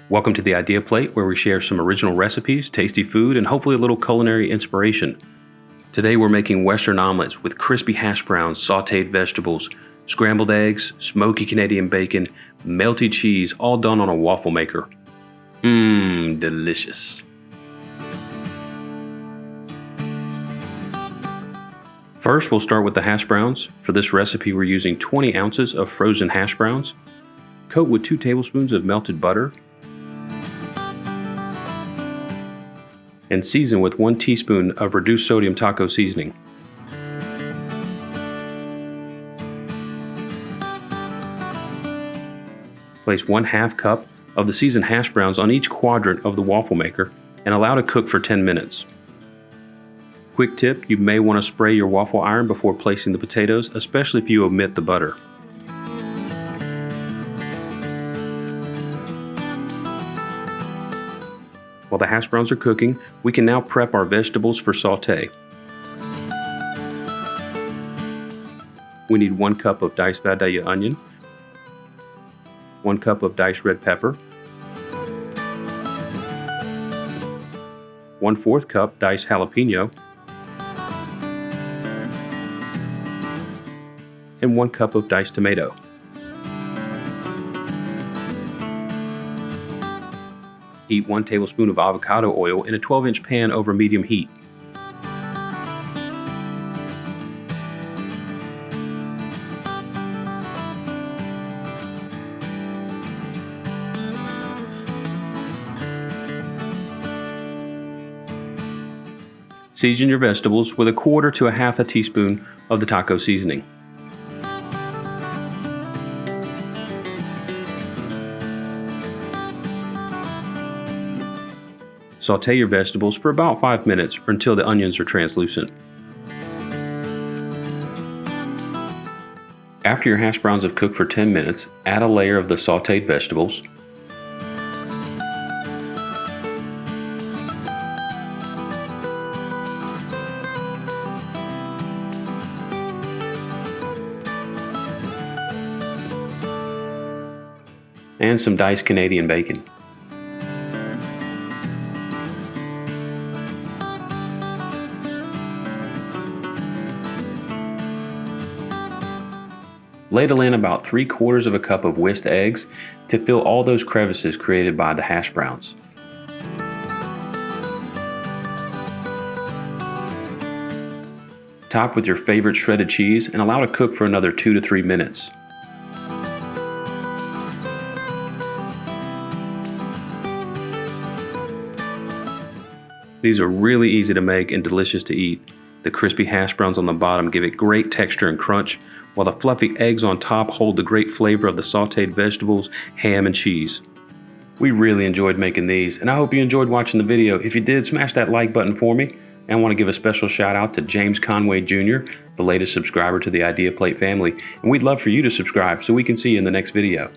Welcome to the Idea Plate, where we share some original recipes, tasty food, and hopefully a little culinary inspiration. Today we're making Western omelets with crispy hash browns, sautéed vegetables, scrambled eggs, smoky Canadian bacon, melty cheese, all done on a waffle maker. Delicious. First, we'll start with the hash browns. For this recipe, we're using 20 ounces of frozen hash browns. Coat with 2 tablespoons of melted butter and season with 1 teaspoon of reduced sodium taco seasoning. Place 1/2 cup of the seasoned hash browns on each quadrant of the waffle maker and allow to cook for 10 minutes. Quick tip, you may want to spray your waffle iron before placing the potatoes, especially if you omit the butter. While the hash browns are cooking, we can now prep our vegetables for sauté. We need 1 cup of diced Vidalia onion, 1 cup of diced red pepper, 1/4 cup diced jalapeno, and 1 cup of diced tomato. Heat 1 tablespoon of avocado oil in a 12-inch pan over medium heat. Season your vegetables with 1/4 to 1/2 teaspoon of the taco seasoning. Sauté your vegetables for about 5 minutes or until the onions are translucent. After your hash browns have cooked for 10 minutes, add a layer of the sautéed vegetables, and some diced Canadian bacon. Ladle in about 3/4 of a cup of whisked eggs to fill all those crevices created by the hash browns. Top with your favorite shredded cheese and allow to cook for another 2 to 3 minutes. These are really easy to make and delicious to eat. The crispy hash browns on the bottom give it great texture and crunch, while the fluffy eggs on top hold the great flavor of the sautéed vegetables, ham, and cheese. We really enjoyed making these, and I hope you enjoyed watching the video. If you did, smash that like button for me. And I want to give a special shout out to James Conway Jr., the latest subscriber to the Idea Plate family, and we'd love for you to subscribe so we can see you in the next video.